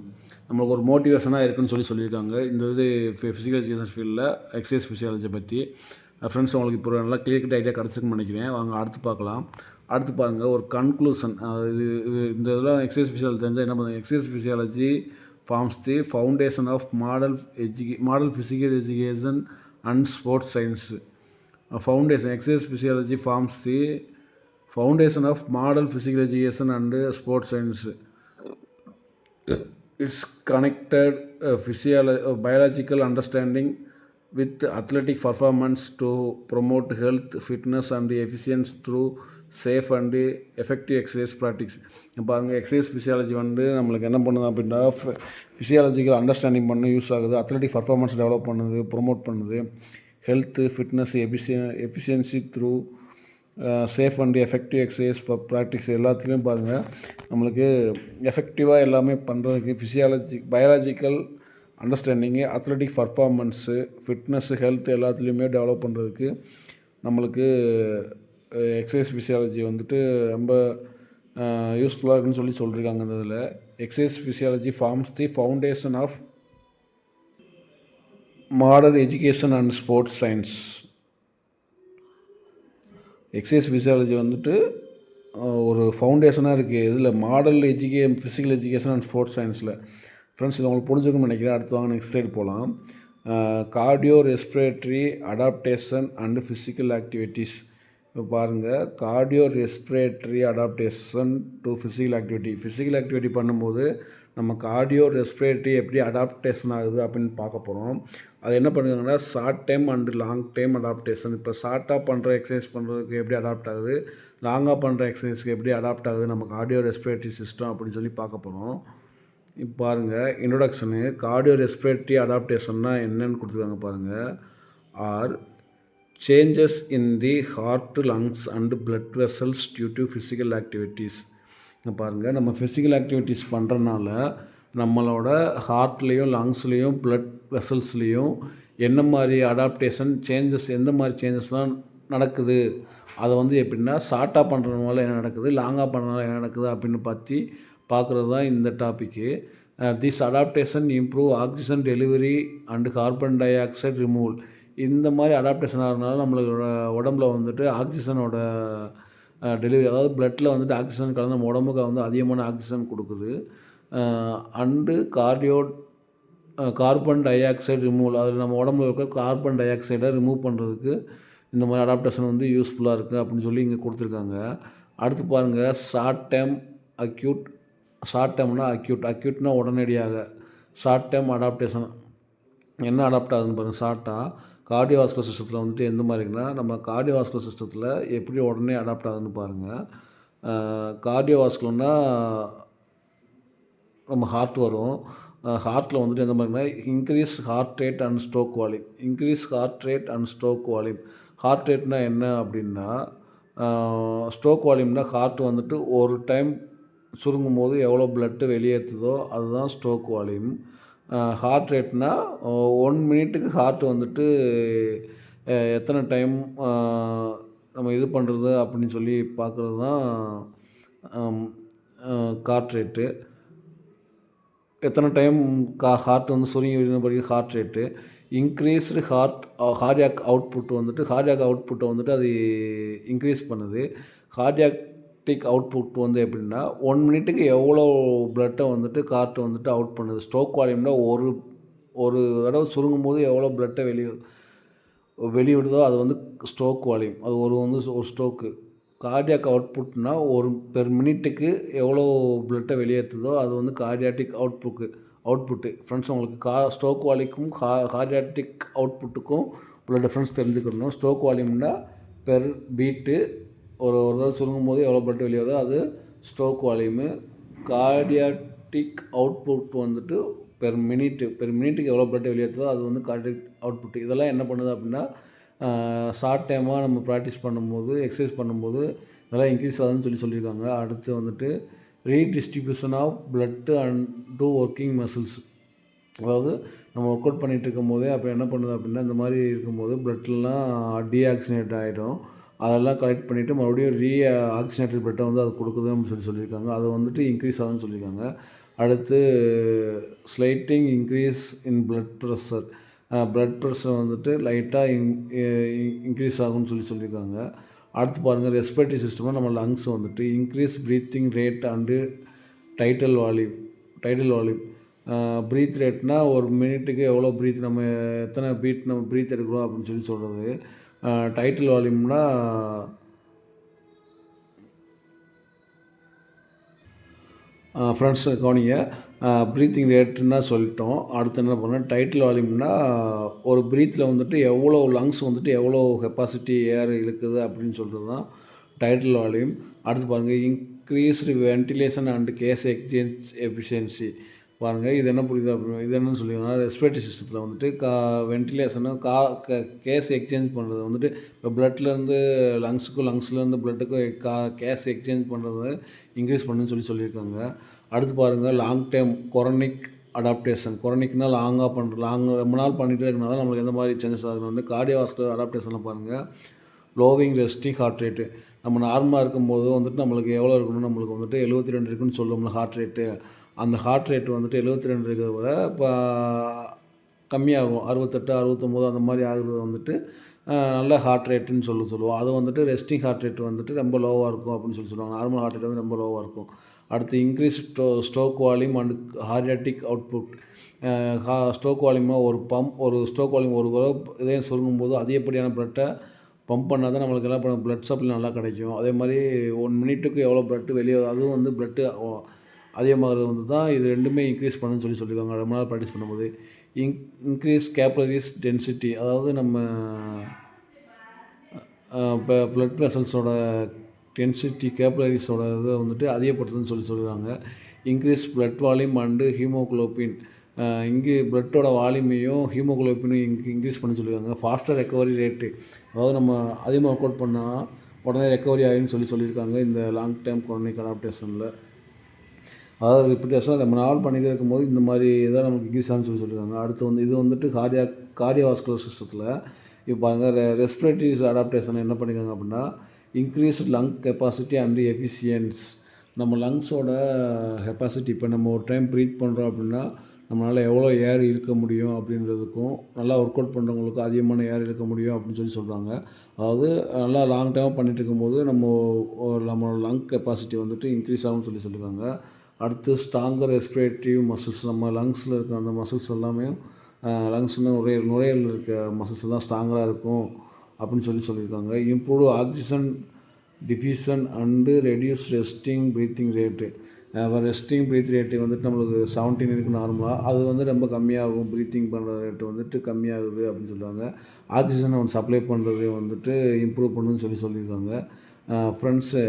நம்மளுக்கு ஒரு மோட்டிவேஷனாக இருக்குன்னு சொல்லியிருக்காங்க. இந்த இது ஃபிசிக்கல் எஜுகேஷன் ஃபீல்டில் எக்ஸசைஸ் ஃபிசியாலஜியை பற்றி. ஃப்ரெண்ட்ஸ் உங்களுக்கு இப்போ நல்லா கிளியர் கட் ஐடியா கிடச்சிருக்குன்னு நினைக்கிறேன். வாங்க அடுத்து பார்க்கலாம். அடுத்து பாருங்கள் ஒரு கன்க்ளூஷன். இது இந்த இதெல்லாம் எக்ஸசைஸ் ஃபிசியாலஜி தெரிஞ்சால் என்ன பண்ணுங்க. Exercise physiology forms the foundation of model physical education and sports science. Foundation exercise physiology forms the foundation of model physical education and sports science. It's connected biological understanding with athletic performance to promote health, fitness and efficiency through safe and effective exercise practice. பாருங்கள் எக்ஸசைஸ் ஃபிசியாலஜி நம்மளுக்கு என்ன பண்ணுது அப்படின்னா ஃபிசியாலஜிக்கல் அண்டர்ஸ்டாண்டிங் பண்ண யூஸ் ஆகுது, அத்லெட்டிக் பர்ஃபார்மன்ஸ் டெவலப் பண்ணுது, ப்ரொமோட் பண்ணுது, health, fitness, efficiency through safe and effective exercise practice எல்லாத்துலேயும் பாருங்கள் நம்மளுக்கு எஃபெக்டிவாக எல்லாமே பண்ணுறதுக்கு biological understanding, athletic performance, fitness, health எல்லாத்துலேயுமே டெவலப் பண்ணுறதுக்கு நம்மளுக்கு எக்ஸசைஸ் ஃபிசியாலஜி ரொம்ப யூஸ்ஃபுல்லாக இருக்குன்னு சொல்லியிருக்காங்க. இதில் exercise physiology forms the foundation of modern education and sports science. Exercise physiology ஒரு ஃபவுண்டேஷனாக இருக்குது. இதில் ஃபிசிக்கல் எஜுகேஷன் அண்ட் ஸ்போர்ட்ஸ் சயின்ஸில். ஃப்ரெண்ட்ஸ் இது உங்களுக்கு புரிஞ்சுக்கணும்னு நினைக்கிறேன். அடுத்து வாங்க நெக்ஸ்ட் ஸ்லைட் போகலாம். Cardio respiratory adaptation and physical activities. இப்போ பாருங்கள் cardio respiratory adaptation to physical activity பண்ணும்போது நம்ம கார்டியோ ரெஸ்பிரேட்டரி எப்படி அடாப்டேஷன் ஆகுது அப்படின்னு பார்க்க போகிறோம். அது என்ன பண்ணுறாங்கன்னா short time and long time adaptation. இப்போ ஷார்ட்டாக பண்ணுற எக்ஸசைஸ் பண்ணுறதுக்கு எப்படி அடாப்ட் ஆகுது, லாங்காக பண்ணுற எக்ஸசைஸ்க்கு எப்படி அடாப்ட் ஆகுது நம்ம கார்டியோ ரெஸ்பிரேட்டரி சிஸ்டம் அப்படின்னு பார்க்க போகிறோம். இப்போ பாருங்கள் இன்ட்ரொடக்ஷனு. கார்டியோ ரெஸ்பிரேட்டரி அடாப்டேஷன்னா என்னென்னு கொடுத்துருக்காங்க பாருங்கள். Are changes in the heart, lungs and blood vessels due to physical activities. பாருங்கள் நம்ம ஃபிசிக்கல் ஆக்டிவிட்டீஸ் பண்ணுறதுனால நம்மளோட ஹார்ட்லேயும் லங்ஸ்லேயும் பிளட் வெசல்ஸ்லேயும் என்ன மாதிரி அடாப்டேஷன் சேஞ்சஸ், எந்த மாதிரி சேஞ்சஸ்லாம் நடக்குது, அதை எப்படின்னா ஷார்ட்டாக பண்ணுறதுனால என்ன நடக்குது, லாங்காக பண்ணுறதுனால என்ன நடக்குது அப்படின்னு பார்க்குறது தான் இந்த topic. This adaptation improve oxygen delivery and carbon di oxide removal. இந்த மாதிரி அடாப்டேஷன் ஆகிறதுனால நம்மளோட உடம்புல ஆக்சிஜனோட டெலிவரி, அதாவது பிளட்டில் ஆக்சிஜன் கலந்து நம்ம உடம்புக்கு அதிகமான ஆக்சிஜன் கொடுக்குது. And carbon di oxide removal, அதில் நம்ம உடம்புல இருக்க கார்பன் டை ஆக்சைடை ரிமூவ் பண்ணுறதுக்கு இந்த மாதிரி அடாப்டேஷன் யூஸ்ஃபுல்லாக இருக்குது அப்படின்னு இங்கே கொடுத்துருக்காங்க. அடுத்து பாருங்கள் ஷார்ட் டைம் அக்யூட். ஷார்ட் டைம்னா அக்யூட்னா உடனடியாக. ஷார்ட் டைம் அடாப்டேஷன் என்ன அடாப்ட் ஆகுதுன்னு பாருங்கள். ஷார்ட்டாக கார்டியோவாஸ்குலர் சிஸ்டத்தில் எந்த மாதிரிங்கன்னா நம்ம கார்டியோவாஸ்குலர் சிஸ்டத்தில் எப்படி உடனே அடாப்ட் ஆகுதுன்னு பாருங்கள். கார்டியோவாஸ்குலர்னால் நம்ம ஹார்ட் வரும். ஹார்ட்டில் எந்த மாதிரினா increase heart rate and stroke volume. Heart ரேட்னால் என்ன அப்படின்னா ஸ்ட்ரோக் வால்யூம்னா ஹார்ட் ஒரு டைம் சுருங்கும் போது எவ்வளோ பிளட்டு வெளியேற்றுதோ அதுதான் ஸ்ட்ரோக் வால்யூம். ஹார்ட் ரேட்னால் 1 மினிட்டுக்கு ஹார்ட் எத்தனை டைம் நம்ம இது பண்ணுறது அப்படின்னு பார்க்குறது தான் ஹார்ட் ரேட்டு. எத்தனை டைம் ஹார்ட் சுருங்கி வரும்படி ஹார்ட் ரேட்டு. இன்க்ரீஸ்டு கார்டியாக் அவுட்புட்டை அது இன்க்ரீஸ் பண்ணுது. கார்டியாக்டிக் அவுட்புட் எப்படின்னா 1 மினிட்டுக்கு எவ்வளோ பிளட்டை ஹார்ட் அவுட் பண்ணுது. ஸ்ட்ரோக் வால்யூம்னா ஒரு தடவை சுருங்கும் போது எவ்வளோ பிளட்டை வெளியிடுதோ அது ஸ்ட்ரோக் வால்யூம். அது ஒரு ஸ்ட்ரோக்கு. கார்டியாக் அவுட்புட்னா பெர் மினிட்டுக்கு எவ்வளோ பிளட்டை வெளியேற்றுதோ அது கார்டியாட்டிக் அவுட்புட்டு. ஃப்ரெண்ட்ஸ் உங்களுக்கு ஸ்ட்ரோக் வால்யூமுக்கும் கார்டியாட்டிக் அவுட்புட்டுக்கும் உள்ள டிஃப்ரென்ஸ் தெரிஞ்சுக்கணும். ஸ்ட்ரோக் வால்யூம்னா பெர் பீட்டு ஒரு தடவை சுருங்கும் போது எவ்வளோ பிளட் வெளியேறுதோ அது ஸ்ட்ரோக் வால்யூமு. கார்டியாட்டிக் அவுட்புட் பெர் மினிட்டுக்கு எவ்வளோ பிளட் வெளியேற்றுதோ அது கார்டியாக் அவுட்புட். இதெல்லாம் என்ன பண்ணுது அப்படின்னா ஷார்ட் டைமாக நம்ம ப்ராக்டிஸ் பண்ணும்போது எக்ஸசைஸ் பண்ணும்போது இதெல்லாம் இன்க்ரீஸ் ஆகுதுன்னு சொல்லியிருக்காங்க. அடுத்து redistribution of blood and to working muscles. அதாவது நம்ம ஒர்க் அவுட் பண்ணிகிட்டு இருக்கும் போதே அப்போ என்ன பண்ணுது அப்படின்னா இந்த மாதிரி இருக்கும்போது பிளட்லாம் டீஆக்சினேட் ஆகிடும். அதெல்லாம் கலெக்ட் பண்ணிவிட்டு மறுபடியும் ஆக்சிஜனேட்டட் பிளட்டை வந்து அது கொடுக்குதுன்னு சொல்லியிருக்காங்க. அது வந்துட்டு இன்க்ரீஸ் ஆகுதுன்னு சொல்லியிருக்காங்க. அடுத்து slighting increase in blood pressure. Blood pressure வந்துட்டு லைட்டாக இன்க்ரீஸ் ஆகும்னு சொல்லியிருக்காங்க. அடுத்து பாருங்கள், ரெஸ்பிரேட்டரி சிஸ்டமாக நம்ம லங்ஸ் வந்துட்டு increase breathing rate and tidal volume. Breath ரேட்னால் ஒரு மினிட்டுக்கு எவ்வளோ நம்ம எத்தனை பீட் நம்ம ப்ரீத் எடுக்கிறோம் அப்படின்னு சொல்கிறது. டைட்டல் வால்யூம்னா ஃப்ரெண்ட்ஸ் கவனிங்க, ப்ரீத்திங் ரேட்டுன்னா சொல்லிட்டோம். அடுத்து என்ன பண்ணால் டைட்டில் வால்யூம்னா ஒரு ப்ரீத்தில் வந்துட்டு எவ்வளோ லங்ஸ் வந்துட்டு எவ்வளோ கெப்பாசிட்டி ஏர் இழுக்குது அப்படின்னு சொல்கிறது தான் டைட்டில் வால்யூம். அடுத்து பாருங்கள், increased ventilation and gas exchange efficiency. பாருங்கள், இது என்ன புரியுது அப்படின்னு, இது என்னன்னு சொல்லிங்கன்னா, ரெஸ்பிரேட்டரி சிஸ்டத்தில் வந்துட்டு வென்டிலேஷனை கேஸ் எக்ஸ்சேஞ்ச் பண்ணுறது வந்துட்டு இப்போ பிளட்லேருந்து லங்ஸ்லேருந்து பிளட்டுக்கும் கேஸ் எக்ஸ்சேஞ்ச் பண்ணுறது இன்க்ரீஸ் பண்ணுன்னு சொல்லியிருக்காங்க. அடுத்து பாருங்கள், லாங் டைம் கொரோனிக் அடாப்டேஷன். கொரோனிக்னால் ரொம்ப நாள் பண்ணிகிட்டே இருக்கனால நம்மளுக்கு எந்த மாதிரி சேஞ்சஸ் ஆகுது வந்து கார்டியோவாஸ்குலர் அடாப்டேஷனில் பாருங்கள். லோவிங் ரெஸ்டிங் ஹார்ட் ரேட்டு. நம்ம நார்மலாக இருக்கும்போது வந்துட்டு நம்மளுக்கு எவ்வளோ இருக்கணும், நம்மளுக்கு வந்துட்டு 72 இருக்குன்னு சொல்லுவோம்ல ஹார்ட் ரேட்டு. அந்த ஹார்ட் ரேட் வந்துட்டு 72 இருக்கிறத விட இப்போ கம்மியாகும். 68, 69 அந்த மாதிரி ஆகுறது வந்துட்டு நல்ல ஹார்ட் ரேட்டுன்னு சொல்லுவோம். அது வந்துட்டு ரெஸ்டிங் ஹார்ட் ரேட் வந்துட்டு ரொம்ப லோவாக இருக்கும் அப்படின்னு சொல்லுவாங்க. நார்மல் ஹார்ட் ரேட் வந்து ரொம்ப லோவாக இருக்கும். அடுத்து increase stroke volume and cardiac output. Stroke வால்யூமாக ஒரு ஸ்ட்ரோக் வால்யூம் ஒரு இதயம் சுருங்கும்போது அதிகப்படியான பிளட்டை பம்ப் பண்ணால் தான் நம்மளுக்கு எல்லாம் பிளட் சப்ளை நல்லா கிடைக்கும். அதே மாதிரி 1 மினிட்டுக்கு எவ்வளோ பிளட்டு வெளியே, அதுவும் வந்து பிளட்டு அதிகமாகிறது வந்து தான் இது ரெண்டுமே இன்க்ரீஸ் பண்ணுன்னு சொல்லியிருக்காங்க ரொம்ப நாள் ப்ராக்டிஸ் பண்ணும்போது. இன்க்ரீஸ் கேப்லரிஸ் டென்சிட்டி, அதாவது நம்ம இப்போ பிளட் வெசல்ஸோட டென்சிட்டி கேப்லரிஸோட இதை வந்துட்டு அதிகப்படுத்துதுன்னு சொல்லுவாங்க. Increase blood volume and haemoglobin. இங்கே பிளட்டோட வால்யூமையும் ஹீமோகுளோபினும் இன்க்ரீஸ் பண்ணி சொல்லியிருக்காங்க. ஃபாஸ்டர் ரெக்கவரி ரேட்டு, அதாவது நம்ம அதிகமாக ஒர்க் அவுட் பண்ணால் உடனே ரெக்கவரி ஆகுன்னு சொல்லியிருக்காங்க இந்த லாங் டைம் கொரோனிக் அடாப்டேஷனில். அதாவது ரிப்பீட்டேஷனாக ரொம்ப நாள் பண்ணிகிட்டே இருக்கும்போது இந்த மாதிரி இதான் நமக்கு இன்க்ரீஸ் ஆகுன்னு சொல்லியிருக்காங்க. அடுத்து வந்து இது வந்துட்டு கார்டியோவாஸ்குலர் சிஸ்டத்தில் இப்போ பாருங்கள், ரெஸ்பிரேட்டரி அடாப்டேஷன் என்ன பண்ணியிருக்காங்க அப்படின்னா, increased lung capacity and efficiency. நம்ம லங்ஸோட கெப்பாசிட்டி, இப்போ நம்ம ஒரு டைம் ப்ரீத் பண்ணுறோம் அப்படின்னா நம்மளால் எவ்வளோ ஏர் இழுக்க முடியும் அப்படின்றதுக்கும், நல்லா ஒர்க் அவுட் பண்ணுறவங்களுக்கு அதிகமான ஏர் இழுக்க முடியும் அப்படின்னு சொல்கிறாங்க. அதாவது நல்லா லாங் டைமாக பண்ணிகிட்டு இருக்கும்போது நம்மளோட லங் கெப்பாசிட்டி வந்துட்டு இன்க்ரீஸ் ஆகும்னு சொல்லியிருக்காங்க. அடுத்து ஸ்ட்ராங்கர் ரெஸ்பிரேட்டிவ் மசில்ஸ். நம்ம லங்ஸில் இருக்க அந்த மசில்ஸ் எல்லாமே லங்ஸில் நுரையீரலில் இருக்க மசில்ஸ் எல்லாம் ஸ்ட்ராங்கராக இருக்கும் அப்படின்னு சொல்லியிருக்காங்க. Improve oxygen diffusion and reduce resting breathing rate. Resting breath rate வந்துட்டு நம்மளுக்கு 17 இருக்குது நார்மலாக, அது வந்து ரொம்ப கம்மியாகும். ப்ரீத்திங் பண்ணுற ரேட்டு வந்துட்டு கம்மியாகுது அப்படின்னு சொல்கிறாங்க. ஆக்சிஜனை வந்து சப்ளை பண்ணுறது வந்துட்டு இம்ப்ரூவ் பண்ணுன்னு சொல்லியிருக்காங்க. ஃப்ரெண்ட்ஸு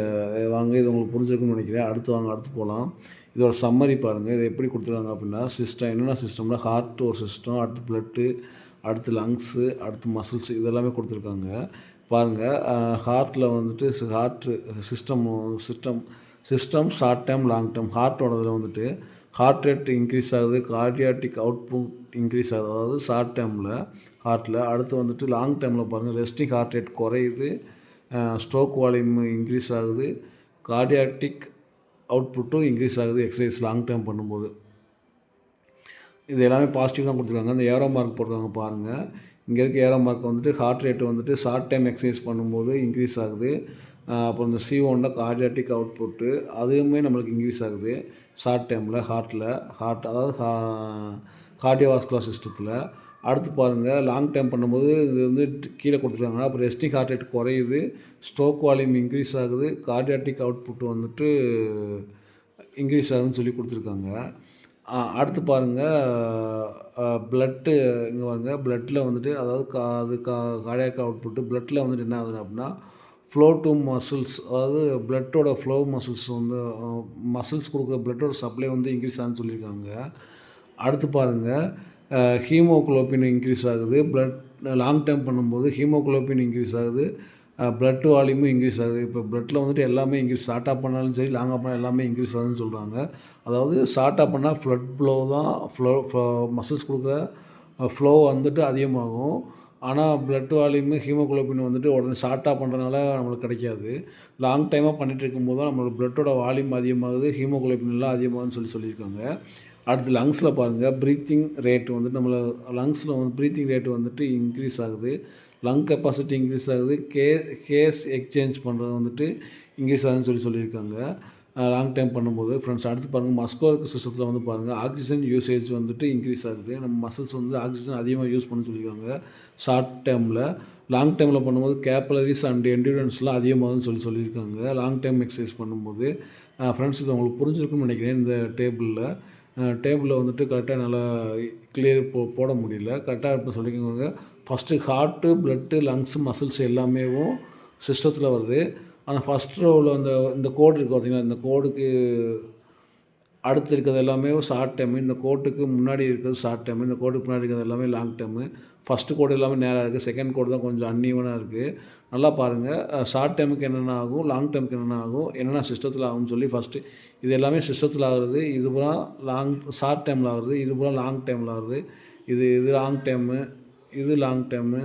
வாங்க, இது உங்களுக்கு புரிஞ்சிருக்குன்னு நினைக்கிறேன். அடுத்து போகலாம். இதோட சம்மரி பாருங்கள். இதை எப்படி கொடுத்துருக்காங்க அப்படின்னா, என்னென்ன சிஸ்டம்னா ஹார்ட் ஒரு சிஸ்டம், அடுத்து பிளட்டு, அடுத்து லங்ஸு, அடுத்து மசில்ஸ், இதெல்லாமே கொடுத்துருக்காங்க. பாருங்கள், ஹார்ட்டில் வந்துட்டு system short time long time. ஹார்ட்டோடதில் வந்துட்டு ஹார்ட் ரேட் இன்க்ரீஸ் ஆகுது, கார்டியாட்டிக் அவுட்புட் இன்க்ரீஸ் ஆகுது, அதாவது ஷார்ட் டைமில் ஹார்ட்டில். அடுத்து வந்துட்டு லாங் டைமில் பாருங்கள், ரெஸ்டிங் ஹார்ட் ரேட் குறையுது, ஸ்ட்ரோக் வால்யூம் இன்க்ரீஸ் ஆகுது, கார்டியாட்டிக் அவுட்புட்டும் இன்க்ரீஸ் ஆகுது எக்ஸசைஸ் லாங் டைம் பண்ணும்போது. இது எல்லாமே பாசிட்டிவ் தான் கொடுத்துருக்காங்க. இந்த ஏரோ மார்க் போட்டிருக்காங்க பாருங்கள். இங்கே இருக்க ஏரோ மார்க் வந்துட்டு ஹார்ட் ரேட்டு வந்துட்டு ஷார்ட் டைம் எக்ஸசைஸ் பண்ணும்போது இன்க்ரீஸ் ஆகுது. அப்புறம் இந்த C1 கார்டியாட்டிக் அவுட்புட்டு, அதுவுமே நம்மளுக்கு இன்க்ரீஸ் ஆகுது ஷார்ட் டைமில் அதாவது கார்டியோவாஸ்குலர் சிஸ்டத்தில். அடுத்து பாருங்கள், லாங் டைம் பண்ணும்போது இது வந்து கீழே கொடுத்துருக்காங்க. அப்புறம் ரெஸ்டிங் ஹார்ட் ரேட் குறையுது, ஸ்ட்ரோக் வால்யூம் இன்க்ரீஸ் ஆகுது, கார்டியாட்டிக் அவுட்புட் வந்துட்டு இன்க்ரீஸ் ஆகுதுன்னு சொல்லி கொடுத்துருக்காங்க. அடுத்து பாருங்கள், பிளட்டு. இங்கே பாருங்கள், பிளட்டில் வந்துட்டு அதாவது கார்டியாக் அவுட்புட்டு பிளட்டில் வந்துட்டு என்ன ஆகுது அப்படின்னா, ஃப்ளோ டு மசில்ஸ், அதாவது பிளட்டோட ஃப்ளோ மசில்ஸ் வந்து மசில்ஸ் கொடுக்குற பிளட்டோட சப்ளை வந்து இன்க்ரீஸ் ஆகுதுன்னு சொல்லியிருக்காங்க. அடுத்து பாருங்கள், ஹீமோகுளோபின் இன்க்ரீஸ் ஆகுது. லாங் டைம் பண்ணும்போது ஹீமோகுளோபின் இன்க்ரீஸ் ஆகுது, பிளட் வால்யூமும் இன்க்ரீஸ் ஆகுது. இப்போ பிளட்டில் வந்துட்டு எல்லாமே இன்க்ரீஸ், ஷார்ட்டாக பண்ணாலும் சரி லாங்காக பண்ணால் எல்லாமே இன்க்ரீஸ் ஆகுதுன்னு சொல்கிறாங்க. அதாவது ஷார்ட்டாக பண்ணால் ஃப்ளட் ஃப்ளோ தான் மசில்ஸ் கொடுக்குற ஃப்ளோ வந்துட்டு அதிகமாகும். ஆனால் பிளட் வால்யூமு ஹீமோகுளோபின் வந்துட்டு உடனே ஷார்ட்டாக பண்ணுறதுனால நம்மளுக்கு கிடைக்காது. லாங் டைமாக பண்ணிகிட்டு இருக்கும்போது தான் நம்மளோட பிளட்டோட வால்யூம் அதிகமாகுது, ஹீமோகுளோபின் எல்லாம் அதிகமாகுதுன்னு சொல்லியிருக்காங்க. அடுத்து லங்ஸில் பாருங்கள், ப்ரீத்திங் ரேட் வந்துட்டு நம்மள லங்ஸில் வந்து ப்ரீத்திங் ரேட் வந்துட்டு இன்க்ரீஸ் ஆகுது, லங் கெப்பாசிட்டி இன்க்ரீஸ் ஆகுது, கேஸ் எக்ஸ்சேஞ்ச் பண்ணுறது வந்துட்டு இன்க்ரீஸ் ஆகுதுன்னு சொல்லியிருக்காங்க லாங் டைம் பண்ணும்போது. ஃப்ரெண்ட்ஸ் அடுத்து பாருங்கள், மஸ்குலர் சிஸ்டத்தில் வந்து பாருங்கள் ஆக்சிஜன் யூசேஜ் வந்துட்டு இன்க்ரீஸ் ஆகுது. நம்ம மசில்ஸ் வந்து ஆக்சிஜன் அதிகமாக யூஸ் பண்ண சொல்லியிருக்காங்க ஷார்ட் டைமில். லாங் டைமில் பண்ணும்போது கேப்பலரிஸ் அண்ட் என்டியூரன்ஸ்லாம் அதிகமாகுதுன்னு சொல்லியிருக்காங்க லாங் டைம் எக்ஸசைஸ் பண்ணும்போது. ஃப்ரெண்ட்ஸ் இது உங்களுக்கு புரிஞ்சிருக்குன்னு நினைக்கிறேன். இந்த டேபிளில் வந்துட்டு கரெக்டாக நல்லா கிளியர் போட முடியல, கரெக்டாக இப்போ சொல்லிக்கோங்க. First heart, blood, lungs, muscles எல்லாமே சிஸ்டத்தில் வருது. ஆனால் ஃபஸ்ட் ரோவில் இந்த கோடு இருக்குது பார்த்திங்கன்னா, இந்த கோடுக்கு அடுத்து இருக்கிறது எல்லாமே ஷார்ட் டைமு, இந்த கோட்டுக்கு முன்னாடி இருக்கிறது ஷார்ட் டைமு, இந்த கோட்டுக்கு முன்னாடி இருக்கிறது எல்லாமே லாங் டைமு. ஃபஸ்ட்டு கோடு எல்லாமே நேராக இருக்குது, செகண்ட் கோடு தான் கொஞ்சம் அன்ஈவனாக இருக்குது. நல்லா பாருங்கள், ஷார்ட் டைமுக்கு என்னென்ன ஆகும், லாங் டைமுக்கு என்னென்ன ஆகும், என்னென்ன சிஸ்டத்தில் ஆகும்னு சொல்லி ஃபஸ்ட்டு இது எல்லாமே சிஸ்டத்தில் ஆகுறது. இது பூரா ஷார்ட் டைமில் ஆகுறது, இது பூரா லாங் டைமில் ஆகுறது. இது லாங் டைமு, இது லாங் டைமு.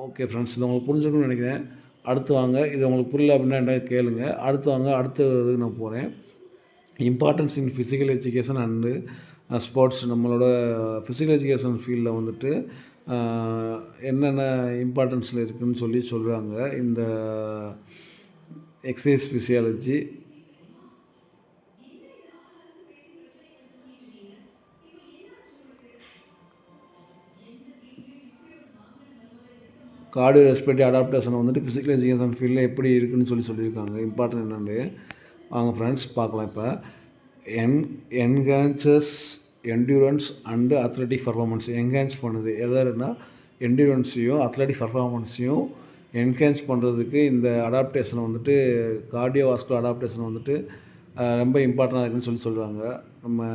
ஓகே ஃப்ரெண்ட்ஸ், இது உங்களுக்கு புரிஞ்சுக்கணும்னு நினைக்கிறேன். அடுத்து வாங்க, இது உங்களுக்கு புரியல அப்படின்னா என்ன கேளுங்க. அடுத்து வாங்க, அடுத்த இதுக்கு நான் போகிறேன். Importance in physical education and sports. நம்மளோட ஃபிசிக்கல் எஜுகேஷன் ஃபீல்டில் வந்துட்டு என்னென்ன இம்பார்ட்டன்ஸில் இருக்குதுன்னு சொல்கிறாங்க இந்த exercise physiology. Cardio respiratory adaptation வந்துட்டு ஃபிசிக்கல் எஜுகேஷன் ஃபீல்டில் எப்படி இருக்குதுன்னு சொல்லியிருக்காங்க. இம்பார்ட்டன்ட் என்னென்னு வாங்க ஃப்ரெண்ட்ஸ் பார்க்கலாம். இப்போ enhances endurance and athletic performance. Enhance பண்ணுது எதுனா என்டியூரன்ஸையும் அத்லெட்டிக் பர்ஃபார்மன்ஸையும் என்ஹான்ஸ் பண்ணுறதுக்கு இந்த அடாப்டேஷனை வந்துட்டு கார்டியோவாஸ்குலர் அடாப்டேஷன் வந்துட்டு ரொம்ப இம்பார்ட்டண்டாக இருக்குதுன்னு சொல்கிறாங்க. நம்ம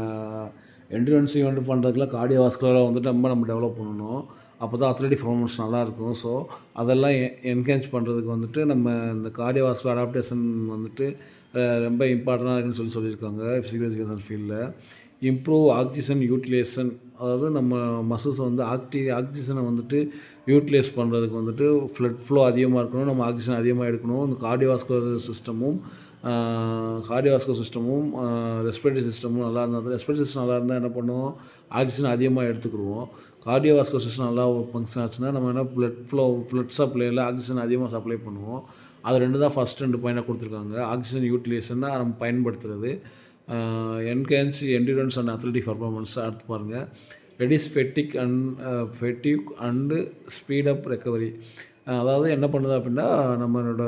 என்டியூரன்ஸையும் வந்து பண்ணுறதுக்குலாம் கார்டியோவாஸ்குலராக வந்துட்டு நம்ம டெவலப் பண்ணணும். அப்போ தான் அத்லெட்டிக் பர்ஃபார்மன்ஸ் நல்லாயிருக்கும். ஸோ அதெல்லாம் என்ஹான்ஸ் பண்ணுறதுக்கு வந்துட்டு நம்ம இந்த கார்டியோவாஸ்குலர் அடாப்டேஷன் வந்துட்டு ரொம்ப இம்பார்ட்டண்டாக இருக்குதுன்னு சொல்லியிருக்காங்க ஃபிசிக்கல் எஜுகேஷன் ஃபீல்டில். இம்ப்ரூவ் ஆக்சிஜன் யூட்டிலைசேஷன், அதாவது நம்ம மசில்ஸை வந்து ஆக்சிஜனை வந்துட்டு யூட்டிலைஸ் பண்ணுறதுக்கு வந்துட்டு ஃப்ளட் ஃப்ளோ அதிகமாக இருக்கணும், நம்ம ஆக்சிஜன் அதிகமாக எடுக்கணும். இந்த கார்டியோவாஸ்குலர் சிஸ்டமும் ரெஸ்பிரேட்டரி சிஸ்டமும் நல்லா இருந்தால், ரெஸ்பிரேட்டரி சிஸ்டம் நல்லா இருந்தால் என்ன பண்ணுவோம், ஆக்சிஜன் அதிகமாக எடுத்துக்கிடுவோம். கார்டியோவாஸ்குலர் சிஸ்டம் நல்லா ஃபங்க்ஷன் ஆச்சுன்னா நம்ம என்ன ஃப்ளட் சப்ளையில் ஆக்சிஜன் அதிகமாக சப்ளை பண்ணுவோம். அது தான் ஃபஸ்ட் 2 பாயிண்டாக கொடுத்துருக்காங்க. ஆக்சிஜன் யூட்டிலைசேஷன்னா நம்ம பயன்படுத்துறது, enhance endurance and athletic performance. அடுத்து பாருங்கள், ரெடியூஸ் ஃபெட்டிக் அண்டு ஸ்பீடப் ரெக்கவரி. அதாவது என்ன பண்ணுது அப்படின்னா, நம்மளோட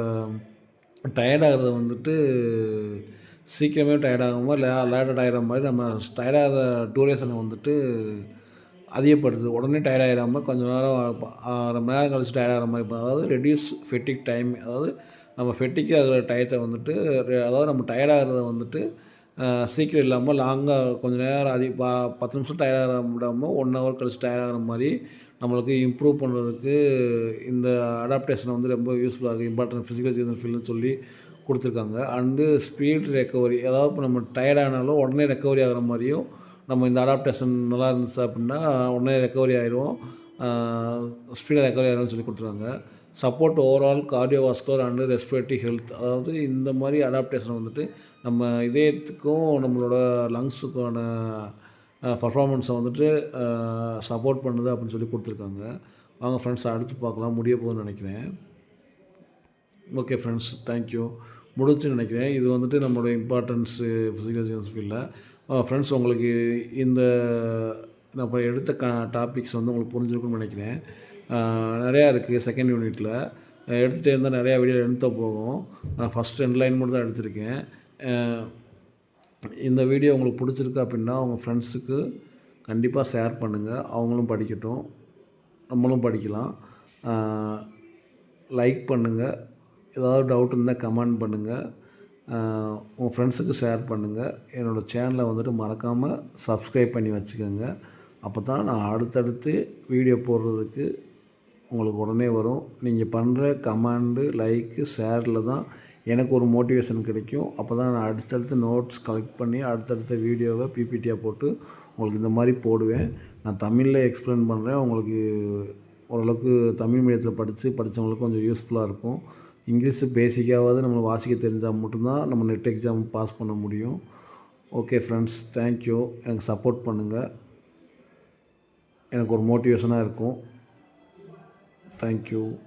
டயர்டாகிறத வந்துட்டு சீக்கிரமே டயர்டாகாமல் லேட்டட் ஆகிற மாதிரி நம்ம டயர்டாகிற டூரேஷனை வந்துட்டு அதிகப்படுத்துது. உடனே டயர்டாகிடாமல் கொஞ்சம் நேரம் ரொம்ப நேரம் கழிச்சு டயர்டாகிற மாதிரி. அதாவது ரெடியூஸ் ஃபெட்டிக் டைம், அதாவது நம்ம ஃபெட்டிக் ஆகிற டயத்தை வந்துட்டு, அதாவது நம்ம டயர்டாகிறத வந்துட்டு சீக்கிரம் இல்லாமல் லாங்காக கொஞ்சம் நேரம் 10 நிமிஷம் டயர்டாக விடாமல் 1 ஹவர் கழிச்சு டயர்டாகிற மாதிரி நம்மளுக்கு இம்ப்ரூவ் பண்ணுறதுக்கு இந்த அடாப்டேஷன் வந்து ரொம்ப யூஸ்ஃபுல்லாக இருக்குது. இம்பார்ட்டன்ட் ஃபிசிக்கல் எஜுகேஷன் ஃபீல்டுன்னு சொல்லி கொடுத்துருக்காங்க. அண்டு ஸ்பீட் ரெக்கவரி, அதாவது இப்போ நம்ம டயர்டானாலும் உடனே ரெக்கவரி ஆகிற மாதிரியும் நம்ம இந்த அடாப்டேஷன் நல்லா இருந்துச்சு அப்படின்னா உடனே ரெக்கவரி ஆகிரும், ஸ்பீடாக ரெக்கவரி ஆகிரும்னு சொல்லி கொடுத்துருக்காங்க. Support overall cardiovascular and respiratory health, அதாவது இந்த மாதிரி அடாப்டேஷன் வந்துட்டு நம்ம இதயத்துக்கும் நம்மளோட லங்ஸுக்கான பர்ஃபார்மன்ஸை வந்துட்டு சப்போர்ட் பண்ணுது அப்படின்னு சொல்லி கொடுத்துருக்காங்க. வாங்க ஃப்ரெண்ட்ஸ் அடுத்து பார்க்கலாம், முடிய போகுதுன்னு நினைக்கிறேன். Okay friends, thank you. முடிச்சுன்னு நினைக்கிறேன். இது வந்துட்டு நம்மளோட இம்பார்ட்டன்ஸு ஃபிசிக்கல் எஜுகேஷன் ஃபீல்டில். ஃப்ரெண்ட்ஸ், உங்களுக்கு இந்த நம்ம எடுத்த டாபிக்ஸ் வந்து உங்களுக்கு புரிஞ்சிருக்குன்னு நினைக்கிறேன். நிறையா இருக்குது செகண்ட் யூனிட்டில். எடுத்துகிட்டே இருந்தால் நிறையா வீடியோ எடுத்து போகும். நான் ஃபஸ்ட் 2 லைன் மட்டும் தான் எடுத்திருக்கேன். இந்த வீடியோ உங்களுக்கு பிடிச்சிருக்கு அப்படின்னா உங்கள் ஃப்ரெண்ட்ஸுக்கு கண்டிப்பாக ஷேர் பண்ணுங்கள், அவங்களும் படிக்கட்டும், நம்மளும் படிக்கலாம். லைக் பண்ணுங்கள், ஏதாவது டவுட் இருந்தால் கமெண்ட் பண்ணுங்கள், உங்கள் ஃப்ரெண்ட்ஸுக்கு ஷேர் பண்ணுங்கள். என்னோடய சேனலை வந்துட்டு மறக்காமல் சப்ஸ்கிரைப் பண்ணி வச்சுக்கோங்க. அப்போ தான் நான் அடுத்தடுத்து வீடியோ போடுறதுக்கு உங்களுக்கு உடனே வரும். நீங்கள் பண்ணுற கமெண்டு, லைக்கு, ஷேரில் தான் எனக்கு ஒரு மோட்டிவேஷன் கிடைக்கும். அப்போ தான் நான் அடுத்தடுத்து நோட்ஸ் கலெக்ட் பண்ணி அடுத்தடுத்த வீடியோவை பிபிடியாக போட்டு உங்களுக்கு இந்த மாதிரி போடுவேன். நான் தமிழில் எக்ஸ்பிளைன் பண்ணுறேன், உங்களுக்கு ஓரளவுக்கு தமிழ் மீடியத்தில் படித்தவங்களுக்கு கொஞ்சம் யூஸ்ஃபுல்லாக இருக்கும். இங்கிலீஷு பேசிக்காவது நம்ம வாசிக்க தெரிஞ்சால் மட்டும்தான் நம்ம நெட் எக்ஸாம் பாஸ் பண்ண முடியும். Okay friends, thank you. எனக்கு சப்போர்ட் பண்ணுங்கள். எனக்கு ஒரு மோட்டிவேஷனாக இருக்கும். தேங்க்யூ.